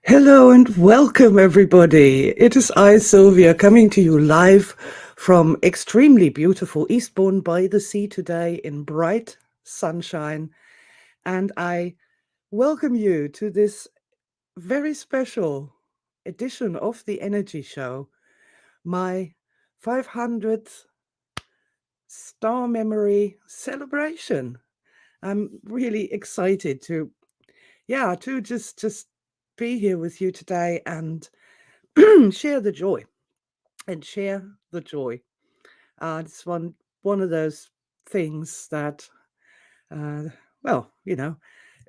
Hello and welcome, everybody. It is I, Sylvia, coming to you live from extremely beautiful Eastbourne by the Sea today in bright sunshine. And I welcome you to this very special edition of the Energy Show, my 500th Star Memory celebration. I'm really excited to just be here with you today and share the joy and share the joy. It's one of those things that, uh, well,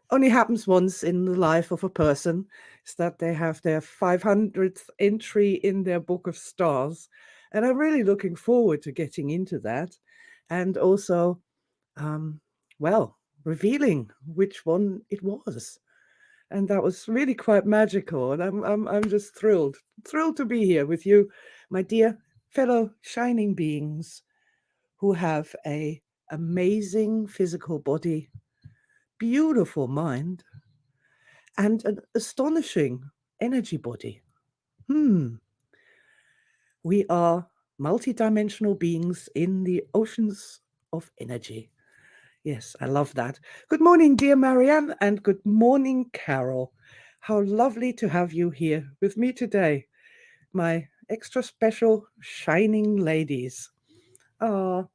only happens once in the life of a person. Is that they have their 500th entry in their book of stars, and I'm really looking forward to getting into that, and also, um, well, revealing which one it was. And that was really quite magical, and I'm just thrilled to be here with you, my dear fellow shining beings who have a amazing physical body, beautiful mind, and an astonishing energy body. Hmm. We are multidimensional beings in the oceans of energy. Yes, I love that. Good morning, dear Marianne, and good morning, Carol. How lovely to have you here with me today, my extra special shining ladies. Ah,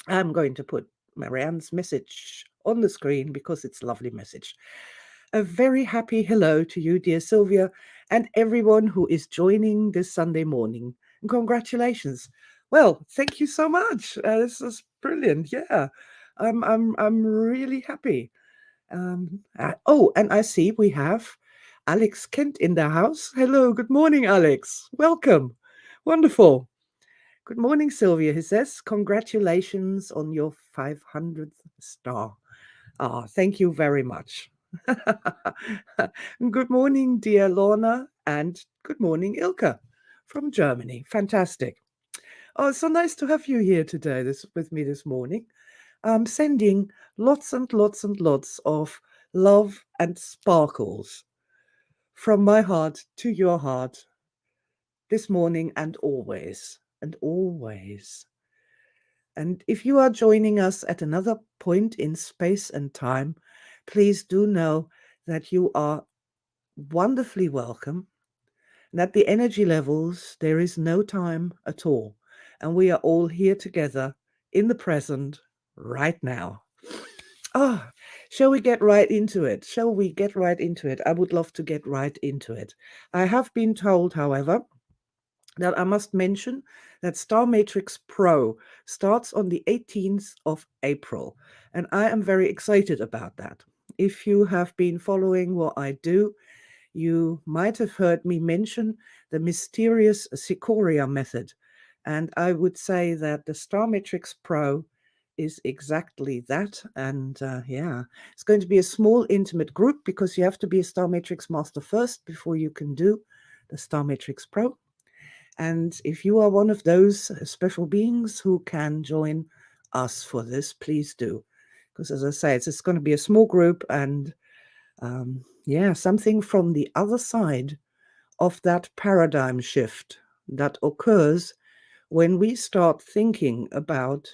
I'm going to put Marianne's message on the screen because it's a lovely message. A very happy hello to you, dear Sylvia, and everyone who is joining this Sunday morning. And congratulations. Well, thank you so much. This is brilliant. Yeah, I'm really happy. And I see we have Alex Kent in the house. Hello, good morning, Alex. Welcome. Wonderful. Good morning, Sylvia. He says, congratulations on your 500th star. Ah, thank you very much. Good morning, dear Lorna, and good morning, Ilka from Germany. Fantastic. Oh, it's so nice to have you here today, this with me this morning. I'm sending lots and lots and lots of love and sparkles from my heart to your heart this morning and always, and always. And if you are joining us at another point in space and time, please do know that you are wonderfully welcome, and at the energy levels, there is no time at all. And we are all here together in the present right now. Ah, shall we get right into it? Shall we get right into it? I would love to get right into it. I have been told, however, that I must mention that Star Matrix Pro starts on the 18th of April, and I am very excited about that. If you have been following what I do, you might have heard me mention the mysterious Sikoria method, and I would say that the Star Matrix Pro is exactly that. And yeah, it's going to be a small, intimate group because you have to be a Star Matrix Master first before you can do the Star Matrix Pro. And if you are one of those special beings who can join us for this, please do. Because as I say, it's going to be a small group and yeah, something from the other side of that paradigm shift that occurs when we start thinking about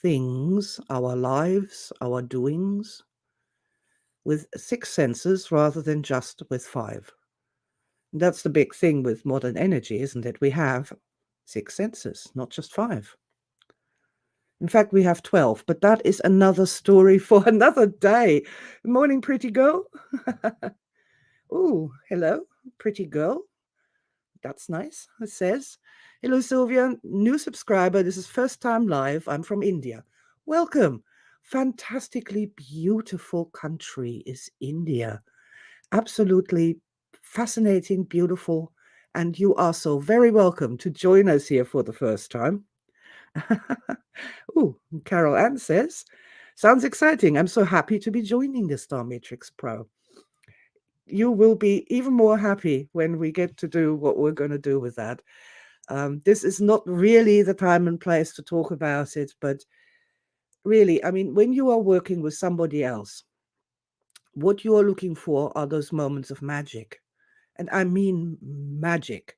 things, our lives, our doings, with six senses rather than just with five. That's the big thing with modern energy, isn't it? We have six senses, not just five. In fact, we have 12, but that is another story for another day. Good morning, pretty girl. Oh, hello, pretty girl. That's nice. It says, hello, Sylvia, new subscriber. This is first time live. I'm from India. Welcome. Fantastically beautiful country is India. Absolutely fascinating, beautiful. And you are so very welcome to join us here for the first time. Oh, Carol Ann says, sounds exciting. I'm so happy to be joining the Star Matrix Pro. You will be even more happy when we get to do what we're going to do with that. This is not really the time and place to talk about it, but really, I mean, when you are working with somebody else, what you are looking for are those moments of magic. And I mean magic,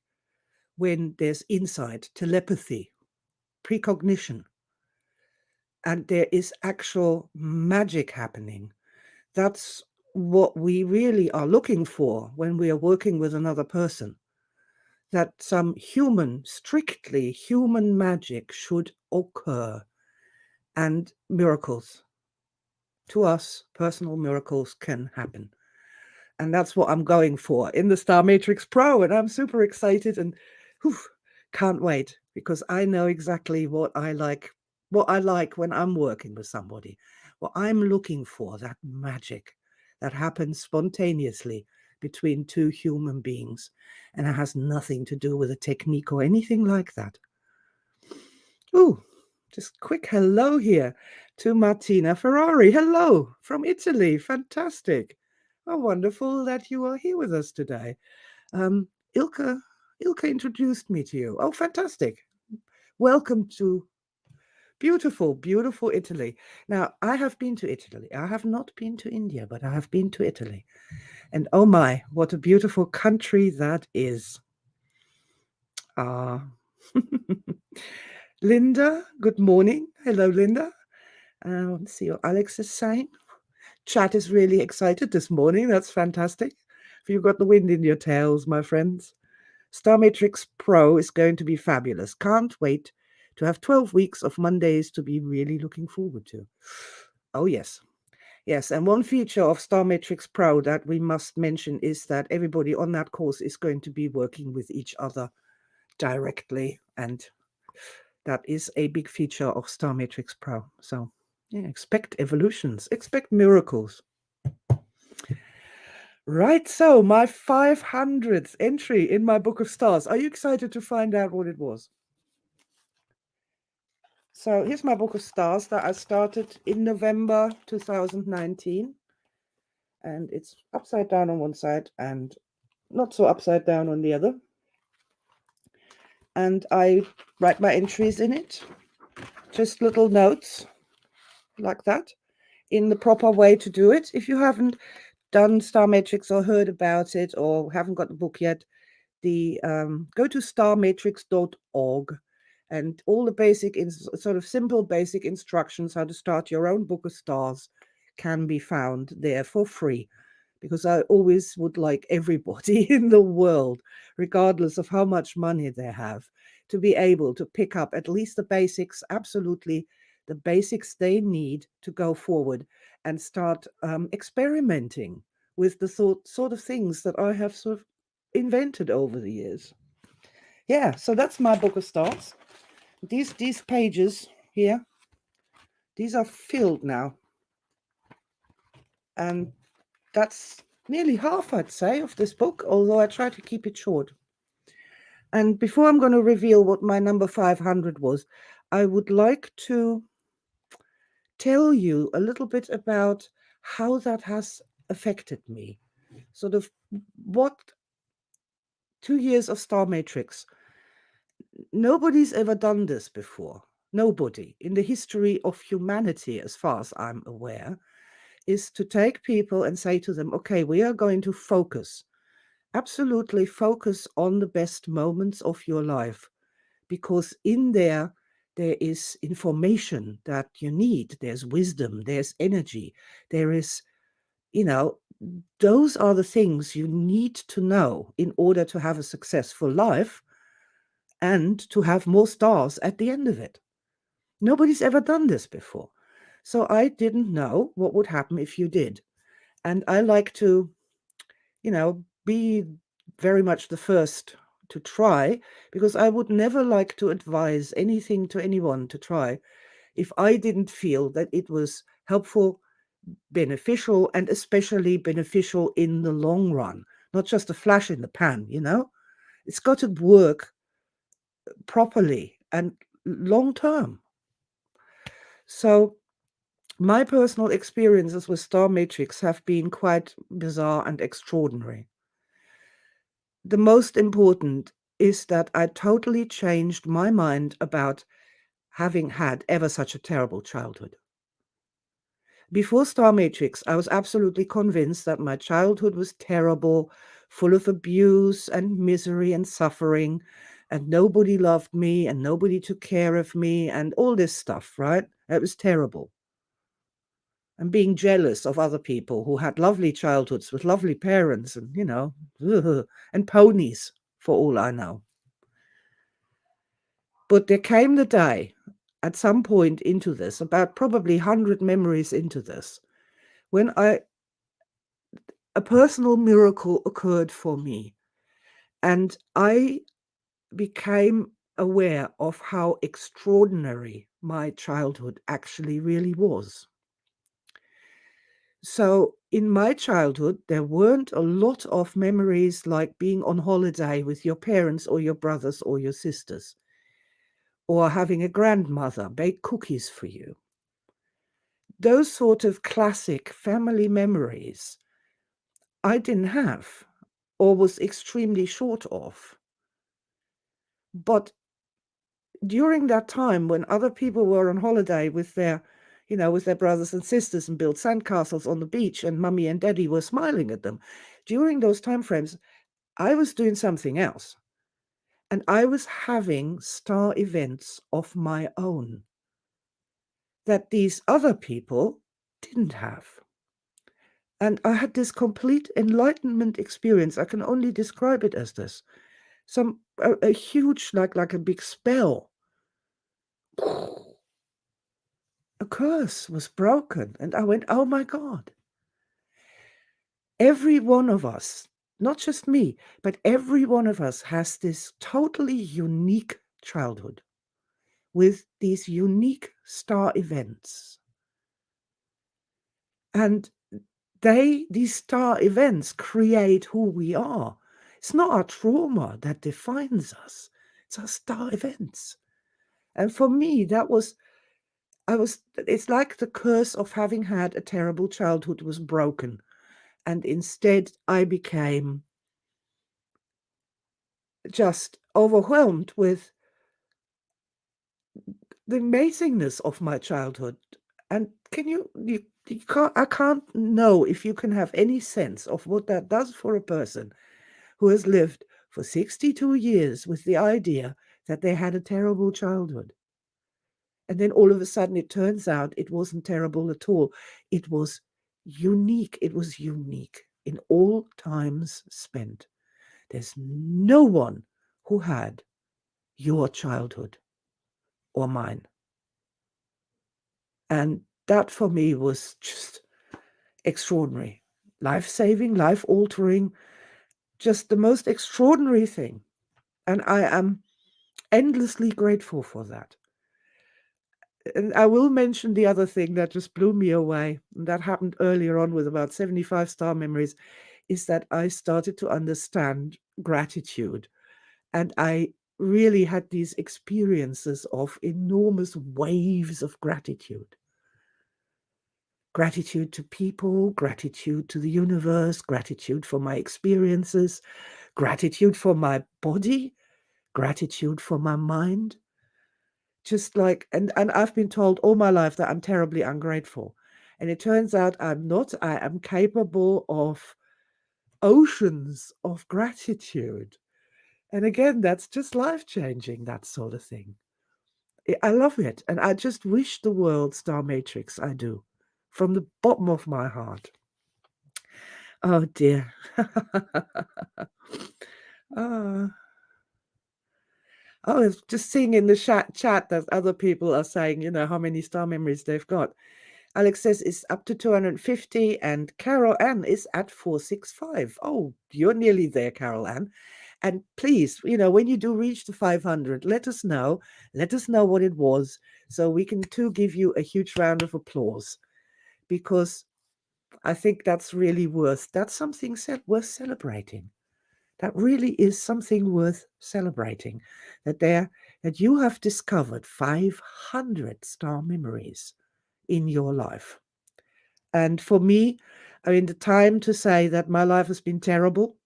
when there's insight, telepathy, precognition, and there is actual magic happening. That's what we really are looking for when we are working with another person. That some strictly human magic should occur, and miracles, to us, personal miracles can happen. And that's what I'm going for in the Star Matrix Pro. And I'm super excited and whew, can't wait, because I know exactly what I like when I'm working with somebody. What I'm looking for, that magic that happens spontaneously between two human beings. And it has nothing to do with a technique or anything like that. Ooh, just quick hello here to Martina Ferrari. Hello from Italy. Fantastic. Oh, wonderful that you are here with us today. Um, Ilka, Ilka introduced me to you. Oh, fantastic. Welcome to beautiful, beautiful Italy. Now, I have been to Italy. I have not been to India, but I have been to Italy. And oh my, what a beautiful country that is. Ah. Linda, good morning. Hello, Linda. Let's see what Alex is saying. Chat is really excited this morning. That's fantastic. You've got the wind in your tails, my friends. Star Matrix Pro is going to be fabulous. Can't wait to have 12 weeks of Mondays to be really looking forward to. Oh, yes. Yes, and one feature of Star Matrix Pro that we must mention is that everybody on that course is going to be working with each other directly, and that is a big feature of Star Matrix Pro. So, yeah, expect evolutions, expect miracles. Right, so my 500th entry in my Book of Stars. Are you excited to find out what it was? So here's my Book of Stars that I started in November 2019. And it's upside down on one side and not so upside down on the other. And I write my entries in it, just little notes like that, in the proper way to do it. If you haven't done Star Matrix or heard about it or haven't got the book yet, go to starmatrix.org, and all the basic sort of simple basic instructions how to start your own Book of Stars can be found there for free, because I always would like everybody in the world, regardless of how much money they have, to be able to pick up at least the basics, absolutely the basics they need to go forward and start experimenting with the sort of things that I have sort of invented over the years. Yeah, so that's my Book of Stars. These pages here, these are filled now. And that's nearly half, I'd say, of this book, although I try to keep it short. And before I'm going to reveal what my number 500 was, I would like to tell you a little bit about how that has affected me. Sort of what 2 years of Star Matrix. Nobody's ever done this before. Nobody in the history of humanity, as far as I'm aware, is to take people and say to them, okay, we are going to focus, absolutely focus on the best moments of your life, because in there is information that you need. There's wisdom, there's energy, there is, those are the things you need to know in order to have a successful life and to have more stars at the end of it. Nobody's ever done this before. So I didn't know what would happen if you did. And I like to, be very much the first to try, because I would never like to advise anything to anyone to try if I didn't feel that it was helpful, beneficial, and especially beneficial in the long run, not just a flash in the pan, It's got to work properly and long term. So my personal experiences with Star Matrix have been quite bizarre and extraordinary. The most important is that I totally changed my mind about having had ever such a terrible childhood. Before Star Matrix, I was absolutely convinced that my childhood was terrible, full of abuse and misery and suffering, and nobody loved me and nobody took care of me and all this stuff, right? It was terrible. And being jealous of other people who had lovely childhoods with lovely parents and, and ponies, for all I know. But there came the day at some point into this, about probably 100 memories into this, when a personal miracle occurred for me. And I became aware of how extraordinary my childhood actually really was. So in my childhood, there weren't a lot of memories like being on holiday with your parents or your brothers or your sisters, or having a grandmother bake cookies for you. Those sort of classic family memories I didn't have or was extremely short of. But during that time when other people were on holiday with their brothers and sisters and built sandcastles on the beach and mummy and daddy were smiling at them, during those time frames, I was doing something else. And I was having star events of my own that these other people didn't have. And I had this complete enlightenment experience. I can only describe it as this. A huge, like a big spell. A curse was broken. And I went, oh my God. Every one of us, not just me, but every one of us has this totally unique childhood with these unique star events. And these star events create who we are. It's not our trauma that defines us. It's our star events. And for me, it's like the curse of having had a terrible childhood was broken. And instead, I became just overwhelmed with the amazingness of my childhood. And I can't know if you can have any sense of what that does for a person who has lived for 62 years with the idea that they had a terrible childhood. And then all of a sudden it turns out it wasn't terrible at all. It was unique. It was unique in all times spent. There's no one who had your childhood or mine. And that for me was just extraordinary, life-saving, life-altering, just the most extraordinary thing. And I am endlessly grateful for that. And I will mention the other thing that just blew me away, and that happened earlier on with about 75 star memories, is that I started to understand gratitude. And I really had these experiences of enormous waves of gratitude. Gratitude to people, gratitude to the universe, gratitude for my experiences, gratitude for my body, gratitude for my mind. Just like, and I've been told all my life that I'm terribly ungrateful. And it turns out I'm not. I am capable of oceans of gratitude. And again, that's just life-changing, that sort of thing. I love it. And I just wish the world Star Matrix, I do, from the bottom of my heart. Oh dear. Ah. Oh, it's just seeing in the chat that other people are saying, how many star memories they've got. Alex says it's up to 250 and Carol Ann is at 465. Oh, you're nearly there, Carol Ann. And please, when you do reach the 500, let us know. Let us know what it was so we can too give you a huge round of applause, because I think that's really that's something worth celebrating. That really is something worth celebrating, that you have discovered 500 star memories in your life. And for me, I mean, the time to say that my life has been terrible,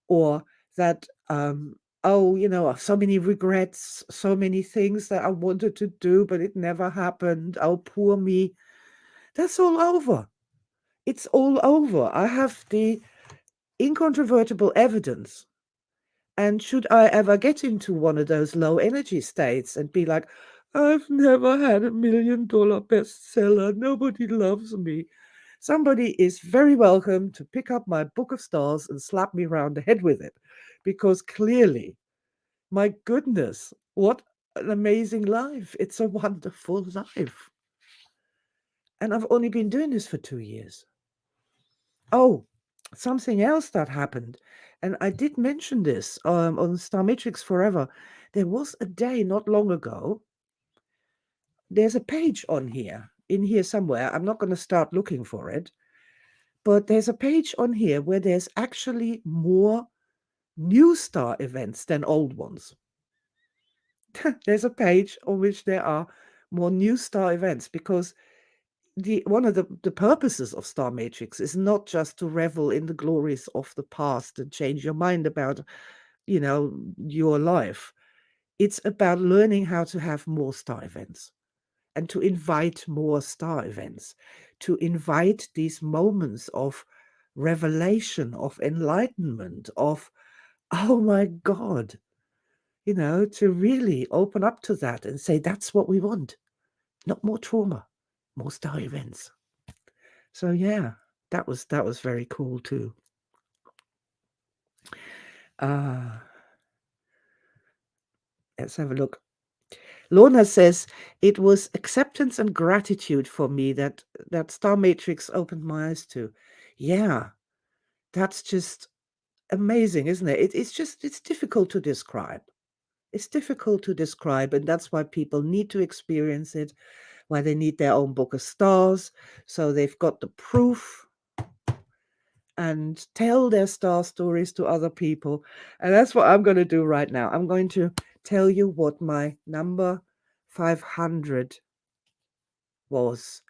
or that, so many regrets, so many things that I wanted to do, but it never happened. Oh, poor me. That's all over. It's all over. I have the incontrovertible evidence. And should I ever get into one of those low energy states and be like, I've never had $1 million bestseller, nobody loves me, somebody is very welcome to pick up my book of stars and slap me around the head with it. Because clearly, my goodness, what an amazing life. It's a wonderful life. And I've only been doing this for 2 years. Oh, something else that happened, and I did mention this on Star Matrix Forever. There was a day not long ago. There's a page on here, in here somewhere. I'm not going to start looking for it, but there's a page on here where there's actually more new star events than old ones. There's a page on which there are more new star events because one of the purposes of Star Matrix is not just to revel in the glories of the past and change your mind about, your life. It's about learning how to have more star events and to invite more star events, to invite these moments of revelation, of enlightenment, of, oh my God, to really open up to that and say, that's what we want. Not more trauma, more star events. So yeah, that was very cool too. Let's have a look. Lorna says it was acceptance and gratitude for me that Star Matrix opened my eyes to. Yeah, that's just amazing, isn't it? It's difficult to describe. It's difficult to describe, and that's why people need to experience it, why they need their own book of stars, so they've got the proof and tell their star stories to other people. And that's what I'm going to do right now. I'm going to tell you what my number 500 was,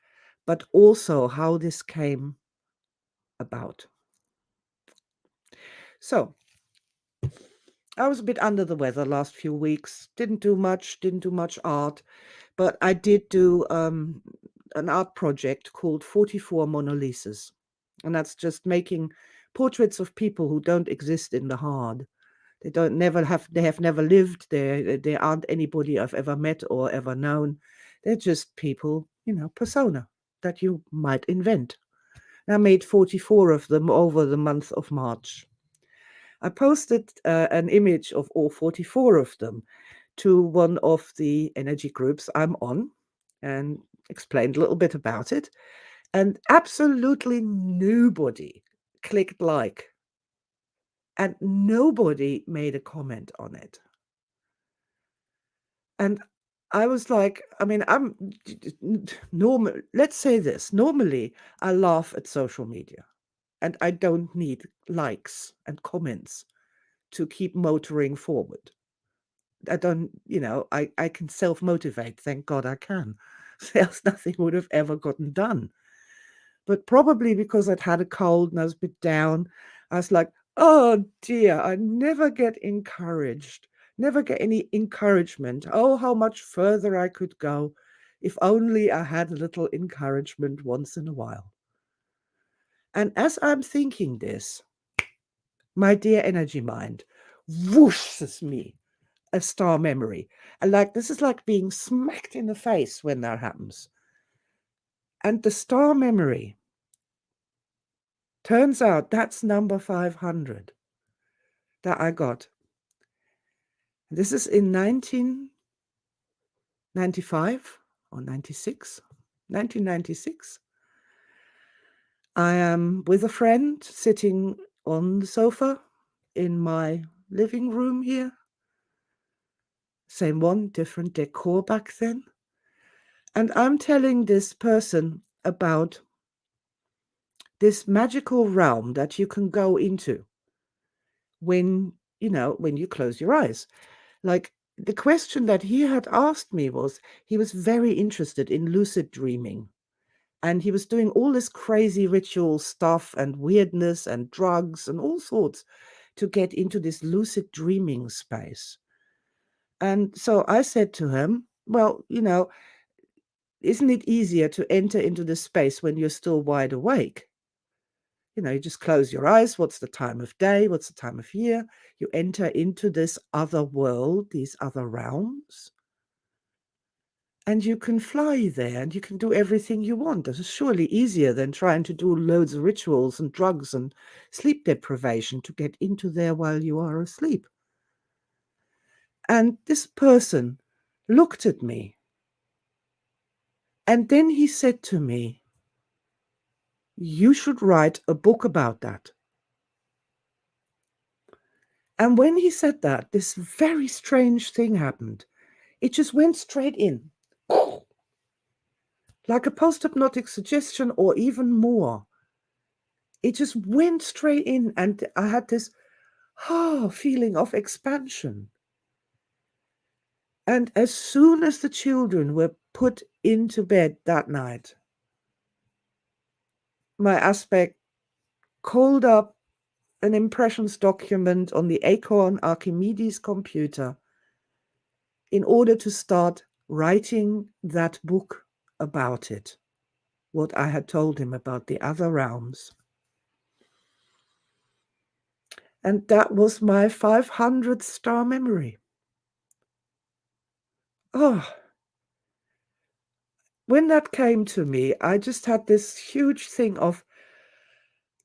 but also how this came about. So, I was a bit under the weather last few weeks. Didn't do much art, but I did do an art project called 44 Mona Lisas. And that's just making portraits of people who don't exist in the hard. They have never lived. They aren't anybody I've ever met or ever known. They're just people, persona that you might invent. I made 44 of them over the month of March. I posted an image of all 44 of them to one of the energy groups I'm on and explained a little bit about it. And absolutely nobody clicked like, and nobody made a comment on it. And I was like, I mean, I'm normal. Let's say this. Normally, I laugh at social media and I don't need likes and comments to keep motoring forward. I don't, I can self motivate. Thank God I can. Else nothing would have ever gotten done. But probably because I'd had a cold and I was a bit down, I was like, oh dear, I never get encouraged, never get any encouragement. Oh, how much further I could go if only I had a little encouragement once in a while. And as I'm thinking this, my dear energy mind whooshes me a star memory. And this is like being smacked in the face when that happens. And the star memory, turns out that's number 500 that I got. This is in 1995 or 96, 1996. I am with a friend sitting on the sofa in my living room here. Same one, different decor back then. And I'm telling this person about this magical realm that you can go into when you close your eyes. Like, the question that he had asked me was, he was very interested in lucid dreaming. And he was doing all this crazy ritual stuff and weirdness and drugs and all sorts to get into this lucid dreaming space. And so I said to him, well, isn't it easier to enter into this space when you're still wide awake? You just close your eyes. What's the time of day? What's the time of year? You enter into this other world, these other realms, and you can fly there and you can do everything you want. This is surely easier than trying to do loads of rituals and drugs and sleep deprivation to get into there while you are asleep. And this person looked at me, and then he said to me, "You should write a book about that." And when he said that, this very strange thing happened. It just went straight in, like a post-hypnotic suggestion or even more. It just went straight in, and I had this feeling of expansion. And as soon as the children were put into bed that night, my aspect called up an impressions document on the Acorn Archimedes computer in order to start writing that book about it, what I had told him about the other realms. And that was my 500th star memory. Oh, when that came to me, I just had this huge thing of,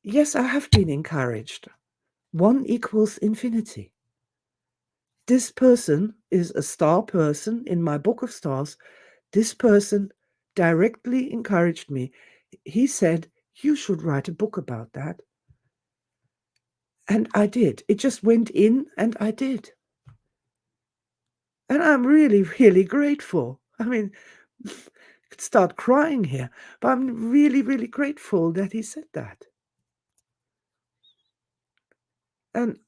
yes, I have been encouraged. 1 equals infinity. This person is a star person in my book of stars. This person directly encouraged me. He said, "You should write a book about that." And I did. It just went in, and I did. And I'm really, really grateful. I mean, I could start crying here, but I'm really, really grateful that he said that. And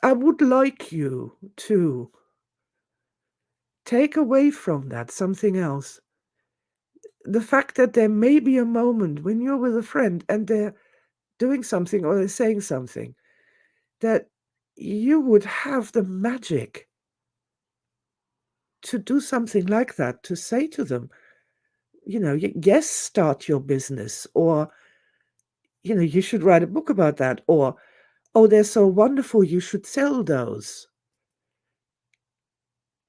I would like you to take away from that something else. The fact that there may be a moment when you're with a friend and they're doing something or they're saying something, that you would have the magic to do something like that, to say to them, yes, start your business, or, you should write a book about that, or, oh, they're so wonderful, you should sell those.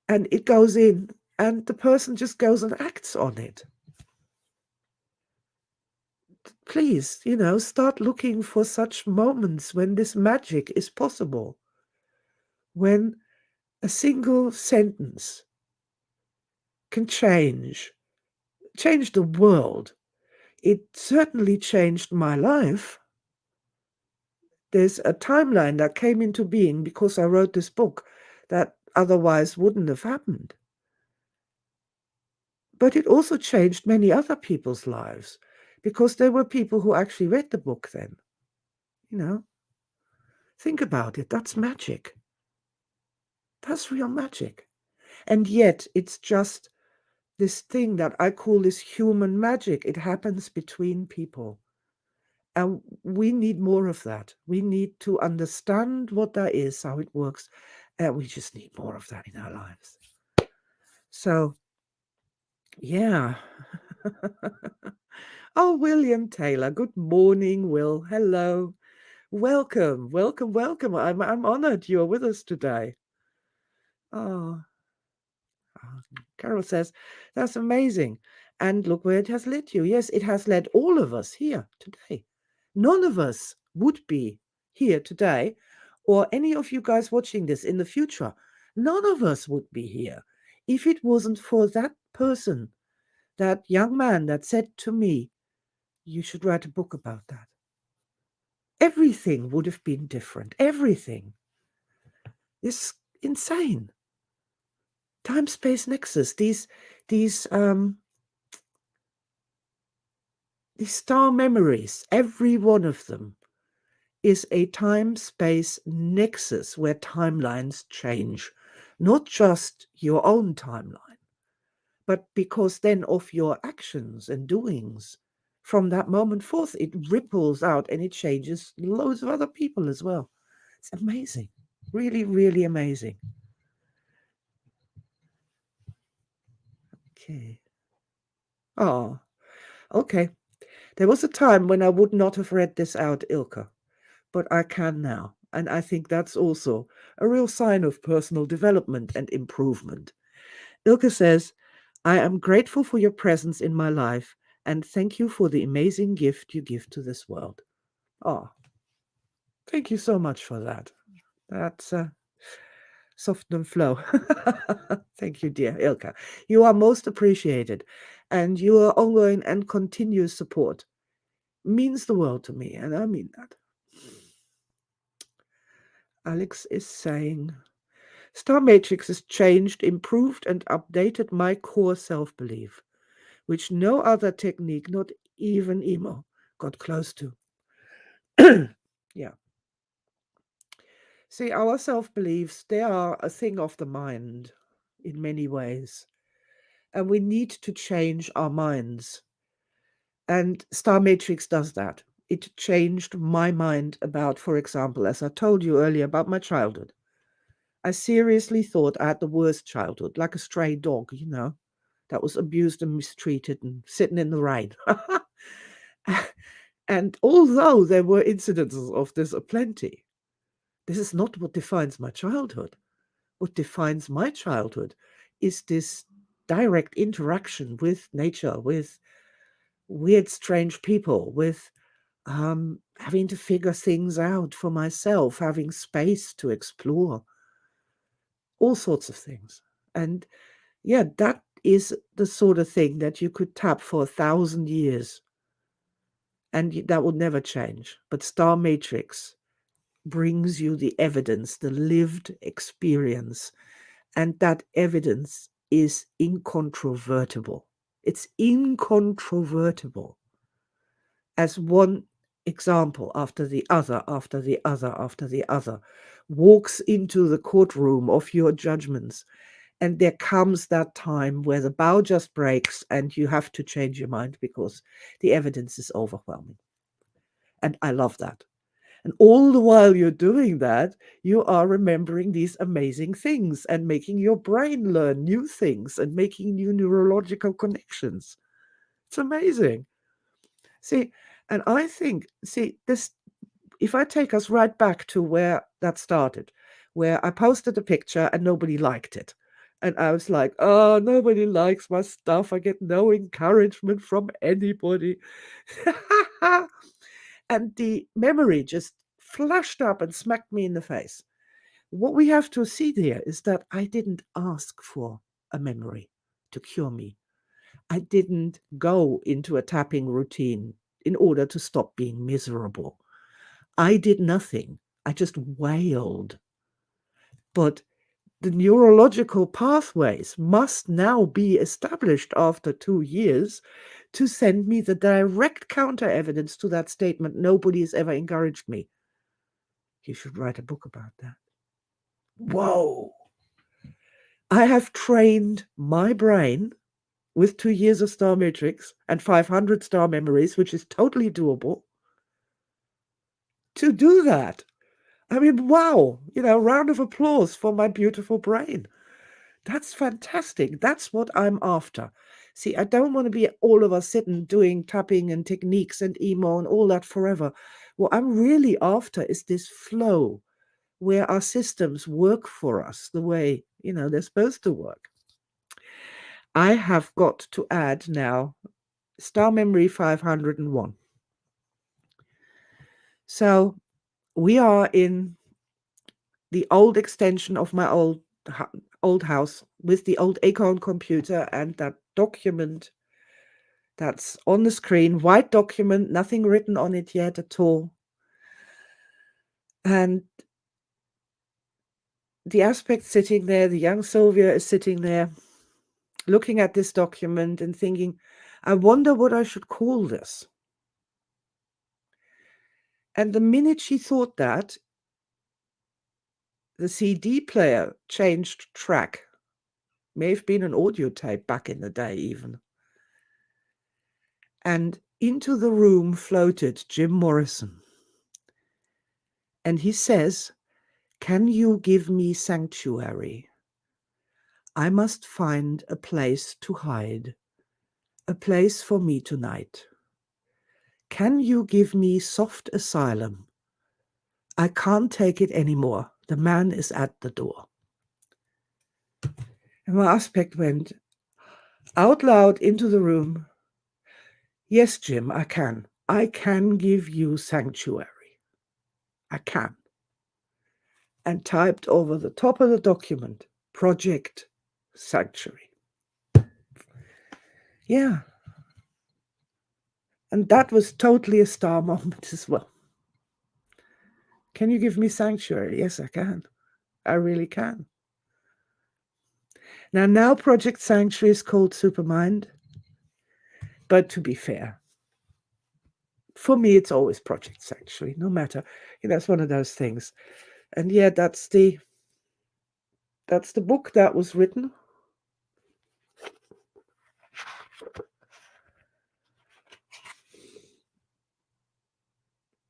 And it goes in, and the person just goes and acts on it. Please, start looking for such moments when this magic is possible, when a single sentence can change the world. It certainly changed my life. There's a timeline that came into being because I wrote this book that otherwise wouldn't have happened. But it also changed many other people's lives because there were people who actually read the book then. Think about it. That's magic. That's real magic. And yet it's just this thing that I call this human magic. It happens between people. And we need more of that. We need to understand what that is, how it works, and we just need more of that in our lives. So, yeah. Oh, William Taylor. Good morning, Will. Hello. Welcome, welcome, welcome. I'm honored you're with us today. Oh, Carol says, that's amazing. And look where it has led you. Yes, it has led all of us here today. None of us would be here today, or any of you guys watching this in the future. None of us would be here if it wasn't for that person, that young man that said to me, "You should write a book about that." Everything would have been different. Everything. It's insane. Time-space nexus. These star memories, every one of them is a time-space nexus where timelines change. Not just your own timeline, but because then of your actions and doings. From that moment forth, it ripples out and it changes loads of other people as well. It's amazing. Really, really amazing. Okay. Oh, okay. There was a time when I would not have read this out, Ilka, but I can now. And I think that's also a real sign of personal development and improvement. Ilka says, I am grateful for your presence in my life and thank you for the amazing gift you give to this world. Oh, thank you so much for that. That's soft and flow. Thank you, dear Ilka. You are most appreciated, and your ongoing and continuous support means the world to me, and I mean that. Alex is saying, Star Matrix has changed, improved, and updated my core self-belief, which no other technique, not even emo, got close to. Yeah. See, our self-beliefs, they are a thing of the mind in many ways. And we need to change our minds. And Star Matrix does that. It changed my mind about, for example, as I told you earlier, about my childhood. I seriously thought I had the worst childhood, like a stray dog, that was abused and mistreated and sitting in the rain. And although there were incidences of this aplenty, this is not what defines my childhood. What defines my childhood is this direct interaction with nature, with weird, strange people, with having to figure things out for myself, having space to explore, all sorts of things. And yeah, that is the sort of thing that you could tap for 1,000 years and that will never change. But Star Matrix brings you the evidence, the lived experience, and that evidence is incontrovertible. It's incontrovertible. As one example after the other, after the other, after the other, walks into the courtroom of your judgments. And there comes that time where the bow just breaks and you have to change your mind because the evidence is overwhelming. And I love that. And all the while you're doing that, you are remembering these amazing things and making your brain learn new things and making new neurological connections. It's amazing. See, and I think, this, if I take us right back to where that started, where I posted a picture and nobody liked it. And I was like, oh, nobody likes my stuff. I get no encouragement from anybody. And the memory just flashed up and smacked me in the face. What we have to see there is that I didn't ask for a memory to cure me. I didn't go into a tapping routine in order to stop being miserable. I did nothing. I just wailed. But the neurological pathways must now be established after 2 years to send me the direct counter evidence to that statement. Nobody has ever encouraged me. You should write a book about that. Whoa. I have trained my brain with 2 years of Star Matrix and 500 star memories, which is totally doable, to do that. I mean, wow, round of applause for my beautiful brain. That's fantastic. That's what I'm after. See, I don't want to be all of us sitting doing tapping and techniques and emo and all that forever. What I'm really after is this flow where our systems work for us the way, they're supposed to work. I have got to add now Star Memory 501. So we are in the old extension of my old house with the old Acorn computer and that document that's on the screen, white document, nothing written on it yet at all. And the aspect sitting there, the young Sylvia is sitting there looking at this document and thinking, I wonder what I should call this. And the minute she thought that, the CD player changed track. May have been an audio tape back in the day even. And into the room floated Jim Morrison. And he says, can you give me sanctuary? I must find a place to hide, a place for me tonight. Can you give me soft asylum? I can't take it anymore. The man is at the door. And my aspect went out loud into the room. Yes, Jim, I can. I can give you sanctuary. I can. And typed over the top of the document, Project Sanctuary. Yeah. And that was totally a star moment as well. Can you give me sanctuary? Yes, I can. I really can. Now Project Sanctuary is called Supermind. But to be fair, for me, it's always Project Sanctuary, no matter. That's one of those things. And yeah, that's the book that was written.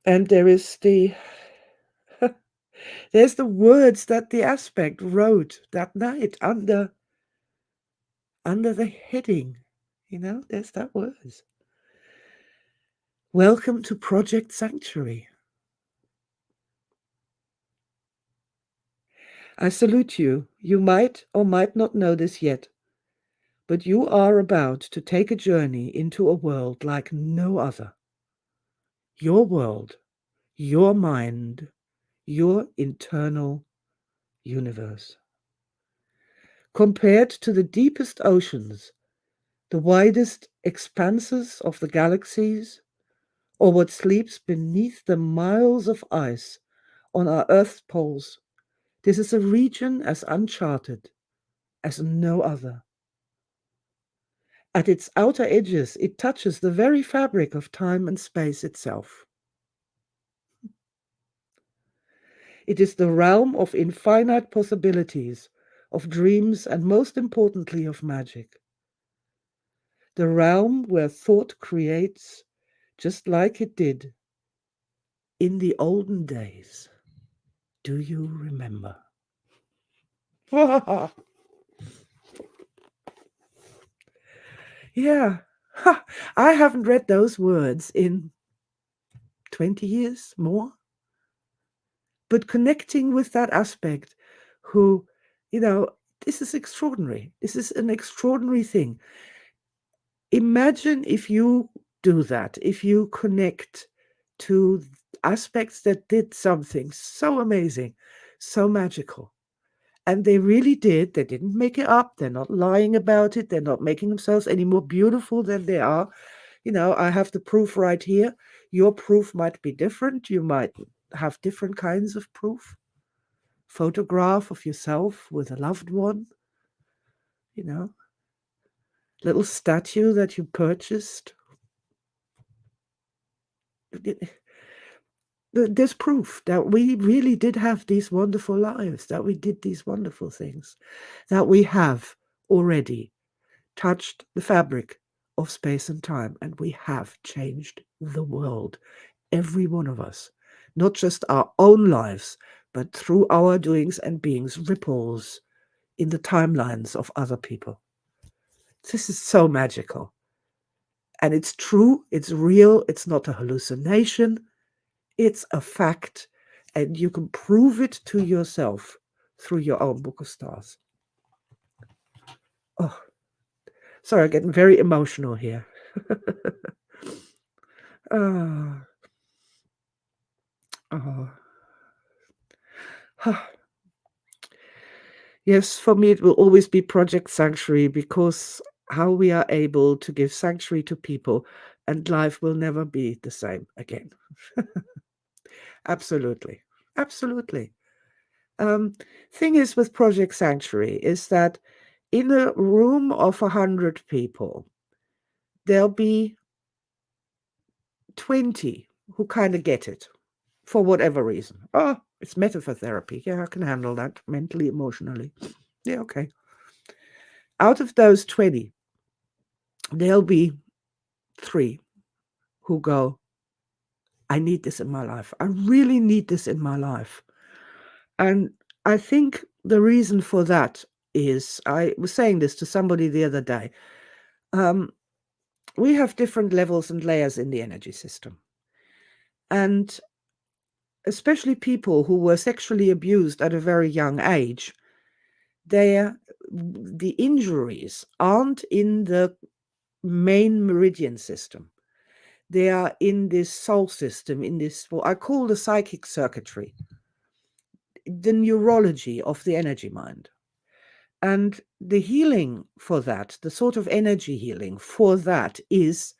And there's the words that the aspect wrote that night under the heading. There's that words. Welcome to Project Sanctuary. I salute you. You might or might not know this yet, but you are about to take a journey into a world like no other. Your world, your mind, your internal universe. Compared to the deepest oceans, the widest expanses of the galaxies, or what sleeps beneath the miles of ice on our Earth's poles, this is a region as uncharted as no other. At its outer edges, it touches the very fabric of time and space itself. It is the realm of infinite possibilities, of dreams, and most importantly, of magic. The realm where thought creates, just like it did in the olden days. Do you remember? Yeah. I haven't read those words in 20 years more. But connecting with that aspect who, this is extraordinary. This is an extraordinary thing. Imagine if you do that, if you connect to aspects that did something so amazing, so magical. And they really did. They didn't make it up. They're not lying about it. They're not making themselves any more beautiful than they are. I have the proof right here. Your proof might be different. You might have different kinds of proof. Photograph of yourself with a loved one. Little statue that you purchased. There's proof that we really did have these wonderful lives, that we did these wonderful things, that we have already touched the fabric of space and time, and we have changed the world, every one of us, not just our own lives, but through our doings and beings, ripples in the timelines of other people. This is so magical. And it's true, it's real, it's not a hallucination, it's a fact, and you can prove it to yourself through your own Book of Stars. Oh, sorry, I'm getting very emotional here. Oh. Yes, for me, it will always be Project Sanctuary, because how we are able to give sanctuary to people, and life will never be the same again. Absolutely. Absolutely. Thing is with Project Sanctuary is that in a room of 100 people, there'll be 20 who kind of get it for whatever reason. Oh, it's metaphor therapy. Yeah, I can handle that mentally, emotionally. Yeah, okay. Out of those 20, there'll be 3 who go, I need this in my life. I really need this in my life. And I think the reason for that is, I was saying this to somebody the other day. we have different levels and layers in the energy system. And especially people who were sexually abused at a very young age, the injuries aren't in the main meridian system. They are in this soul system, in this, what I call the psychic circuitry, the neurology of the energy mind. And the healing for that, the sort of energy healing for that, is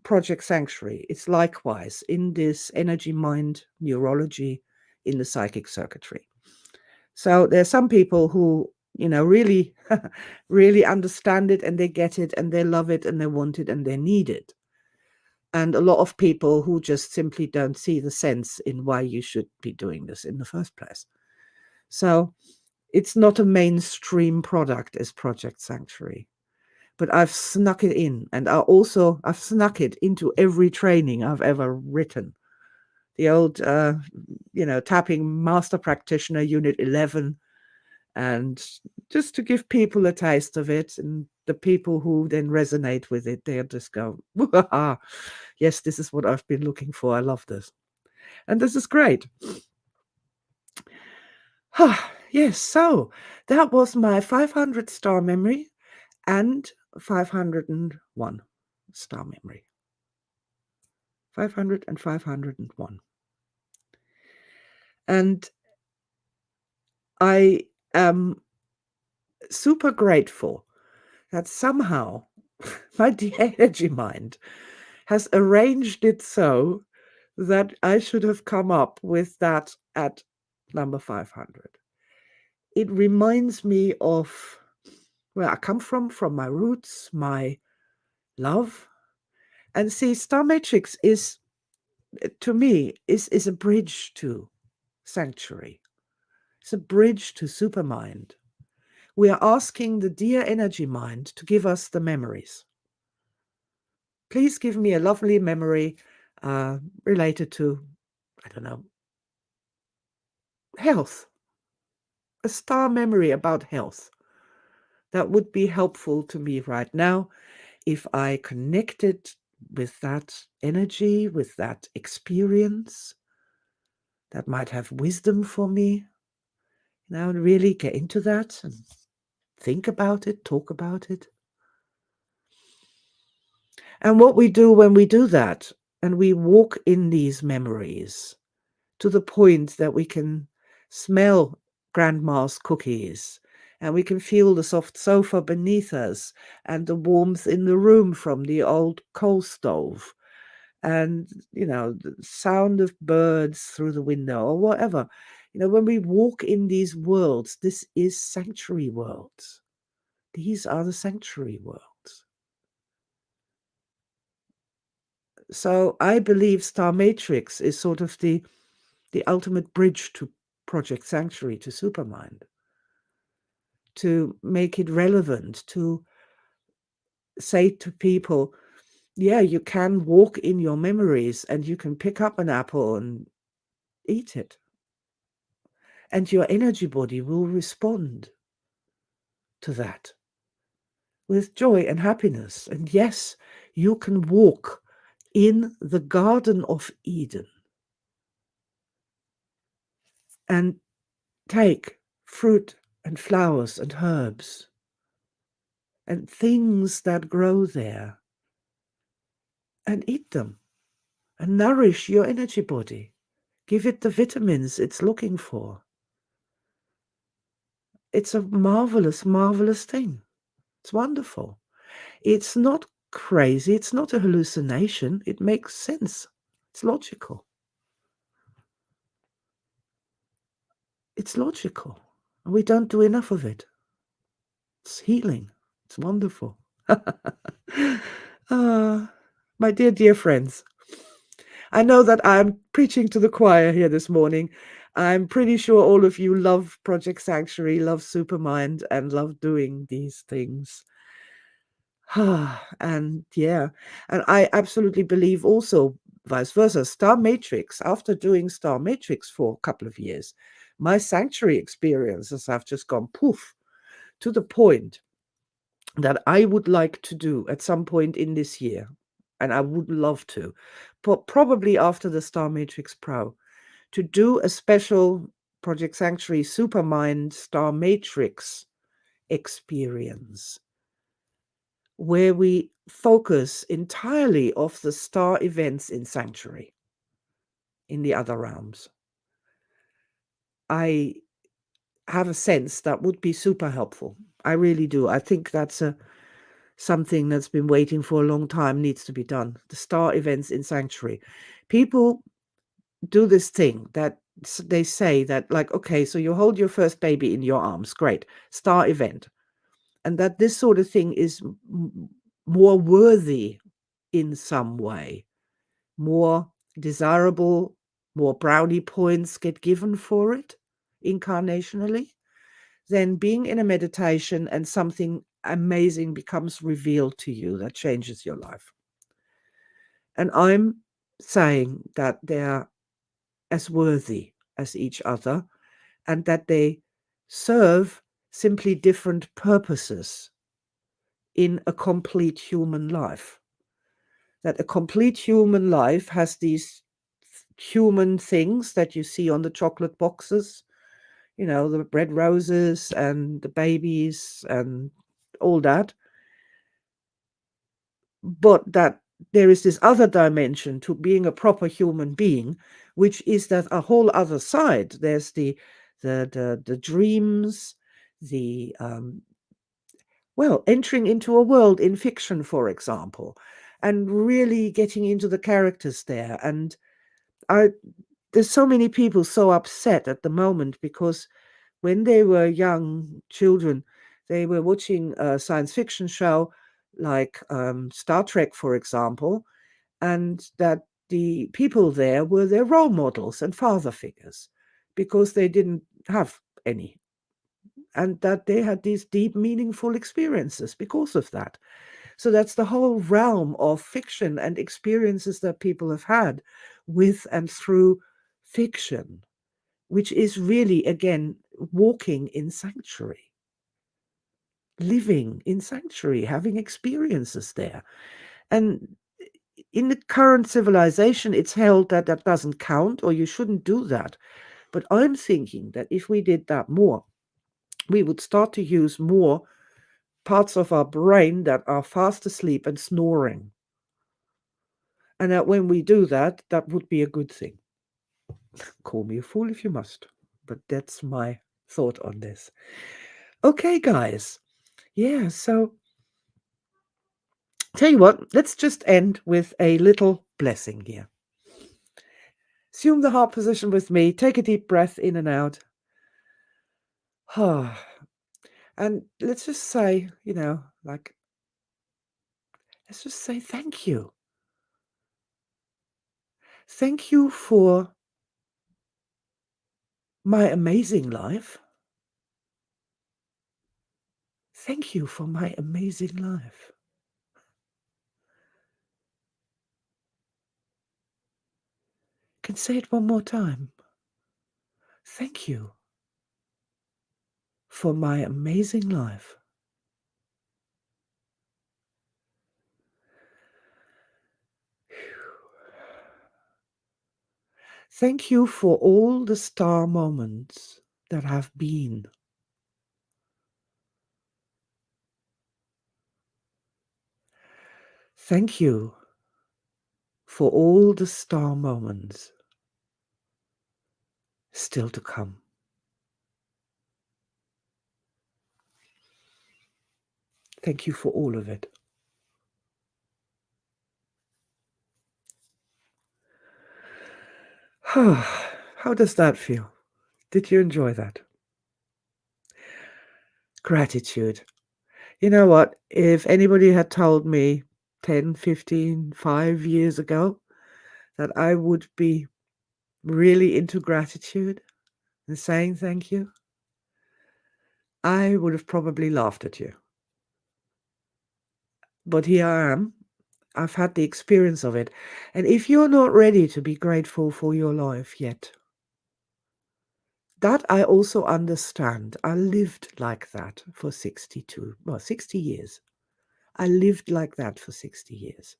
Project Sanctuary. It's likewise in this energy mind neurology in the psychic circuitry. So there's some people who, really, really understand it, and they get it, and they love it, and they want it, and they need it. And a lot of people who just simply don't see the sense in why you should be doing this in the first place. So it's not a mainstream product as Project Sanctuary, but I've snuck it in, and I've snuck it into every training I've ever written. The old, tapping master practitioner unit 11, and just to give people a taste of it, and the people who then resonate with it, they'll just go, yes, this is what I've been looking for. I love this. And this is great. Yes, so that was my 500 star memory and 501 star memory. 500 and 501. And I am super grateful that somehow my energy mind has arranged it so that I should have come up with that at number 500. It reminds me of where I come from my roots, my love. And see, Star Matrix is, to me, is a bridge to Sanctuary. It's a bridge to Supermind. We are asking the dear energy mind to give us the memories. Please give me a lovely memory related to, I don't know, health. A star memory about health. That would be helpful to me right now if I connected with that energy, with that experience that might have wisdom for me. Really get into that and think about it, talk about it. And what we do when we do that, and we walk in these memories to the point that we can smell grandma's cookies, and we can feel the soft sofa beneath us, and the warmth in the room from the old coal stove, and, the sound of birds through the window or whatever. When we walk in these worlds, this is sanctuary worlds. These are the sanctuary worlds. So I believe Star Matrix is sort of the ultimate bridge to Project Sanctuary, to Supermind, to make it relevant, to say to people, yeah, you can walk in your memories and you can pick up an apple and eat it. And your energy body will respond to that with joy and happiness. And yes, you can walk in the Garden of Eden and take fruit and flowers and herbs and things that grow there and eat them and nourish your energy body. Give it the vitamins it's looking for. It's a marvelous, marvelous thing. It's wonderful. It's not crazy. It's not a hallucination. It makes sense. It's logical. It's logical. And we don't do enough of it. It's healing. It's wonderful. My dear, dear friends, I know that I'm preaching to the choir here this morning. I'm pretty sure all of you love Project Sanctuary, love Supermind, and love doing these things. And yeah, and I absolutely believe also vice versa. Star Matrix, after doing Star Matrix for a couple of years, my Sanctuary experiences have just gone poof, to the point that I would like to do at some point in this year, and I would love to, but probably after the Star Matrix Pro, to do a special Project Sanctuary Supermind Star Matrix experience where we focus entirely off the star events in Sanctuary in the other realms. I have a sense that would be super helpful. I really do. I think that's something that's been waiting for a long time, needs to be done. The star events in Sanctuary. People do this thing that they say that, like, okay, so you hold your first baby in your arms, great, star event. And that this sort of thing is more worthy in some way, more desirable, more brownie points get given for it incarnationally, then being in a meditation and something amazing becomes revealed to you that changes your life. And I'm saying that they're as worthy as each other and that they serve simply different purposes in a complete human life. That a complete human life has these human things that you see on the chocolate boxes, the red roses and the babies and all that. But that there is this other dimension to being a proper human being, which is that a whole other side. There's the dreams, the entering into a world in fiction, for example, and really getting into the characters there. And there's so many people so upset at the moment because when they were young children, they were watching a science fiction show like Star Trek, for example, and that the people there were their role models and father figures because they didn't have any, and that they had these deep, meaningful experiences because of that. So that's the whole realm of fiction and experiences that people have had with and through fiction, which is really, again, walking in sanctuary, living in sanctuary, having experiences there. And in the current civilization, it's held that that doesn't count or you shouldn't do that. But I'm thinking that if we did that more, we would start to use more parts of our brain that are fast asleep and snoring. And that when we do that, that would be a good thing. Call me a fool if you must, but that's my thought on this. Okay, guys. Yeah, so tell you what, let's just end with a little blessing here. Assume the heart position with me. Take a deep breath in and out. And let's just say, let's just say thank you. Thank you for my amazing life. Thank you for my amazing life. Can say it one more time. Thank you for my amazing life. Thank you for all the star moments that have been. Thank you for all the star moments still to come. Thank you for all of it. How does that feel? Did you enjoy that? Gratitude. You know what? If anybody had told me 10, 15, 5 years ago that I would be really into gratitude and saying thank you, I would have probably laughed at you. But here I am. I've had the experience of it. And if you're not ready to be grateful for your life yet, That I also understand. I lived like that for 60 years. I lived like that for 60 years.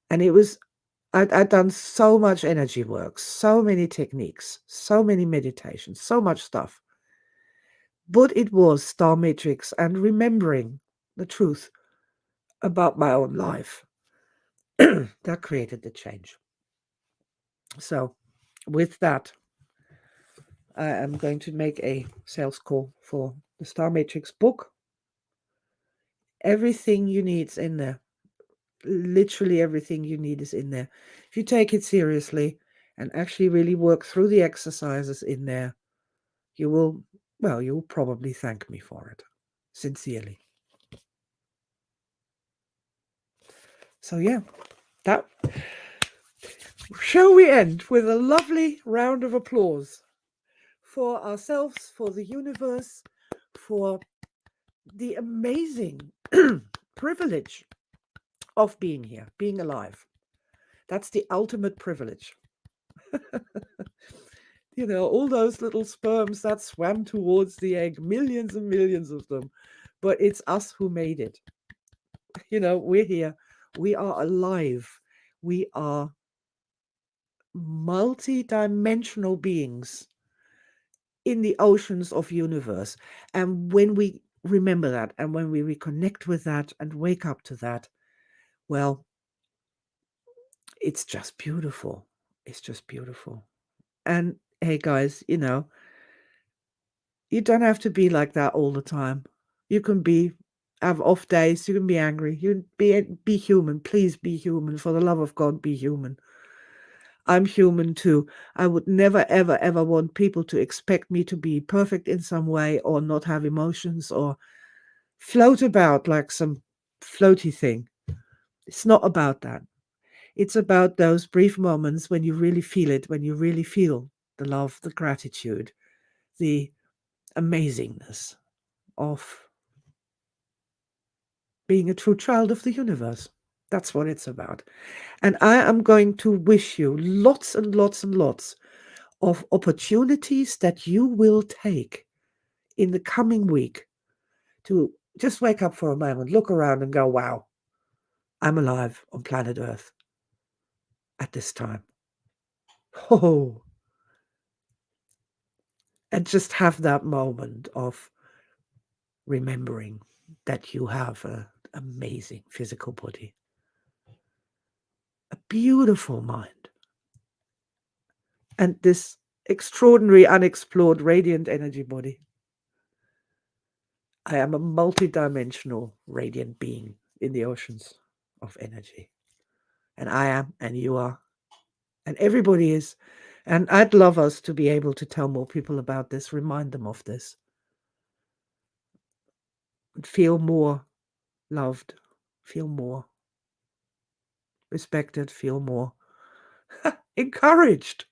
And it was, I'd done so much energy work, so many techniques, so many meditations, so much stuff. But it was Star Matrix and remembering the truth about my own life that created the change. So, with that, I am going to make a sales call for the Star Matrix book. Everything you need is in there. Literally everything you need is in there. If you take it seriously and actually really work through the exercises in there, you will, well, you will probably thank me for it. Sincerely. So yeah, that shall we end with a lovely round of applause for ourselves, for the universe, for the amazing privilege of being here, being alive. That's the ultimate privilege. You know, all those little sperms that swam towards the egg, millions and millions of them. But it's us who made it. You know, we're here. We are alive. We are multi-dimensional beings in the oceans of universe. And when we remember that and when we reconnect with that and wake up to that, well, it's just beautiful. It's just beautiful. And hey, guys, you know, you don't have to be like that all the time. You can have off days. You can be angry. You can be human. Please be human. For the love of God, be human. I'm human too. I would never, ever, ever want people to expect me to be perfect in some way or not have emotions or float about like some floaty thing. It's not about that. It's about those brief moments when you really feel it, when you really feel the love, the gratitude, the amazingness of being a true child of the universe. That's what it's about. And I am going to wish you lots and lots and lots of opportunities that you will take in the coming week to just wake up for a moment, look around and go, wow, I'm alive on planet Earth at this time. Oh, and just have that moment of remembering that you have an amazing physical body, a beautiful mind, and this extraordinary, unexplored, radiant energy body. I am a multidimensional, radiant being in the oceans of energy. And I am, and you are, and everybody is. And I'd love us to be able to tell more people about this, remind them of this, and feel more loved, feel more respected, feel more encouraged.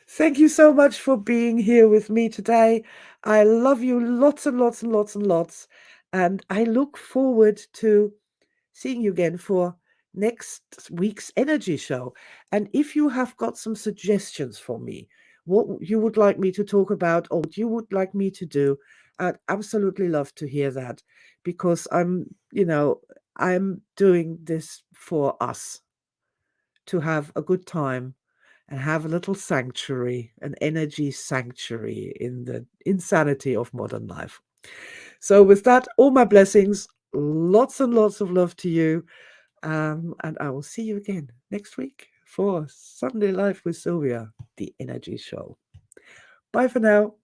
Thank you so much for being here with me today. I love you lots and lots and lots and lots. And I look forward to seeing you again for next week's energy show. And if you have got some suggestions for me, what you would like me to talk about or what you would like me to do, I'd absolutely love to hear that because I'm doing this for us to have a good time and have a little sanctuary, an energy sanctuary in the insanity of modern life. So, with that, all my blessings, lots and lots of love to you. And I will see you again next week for Sunday Life with Sylvia, the Energy Show. Bye for now.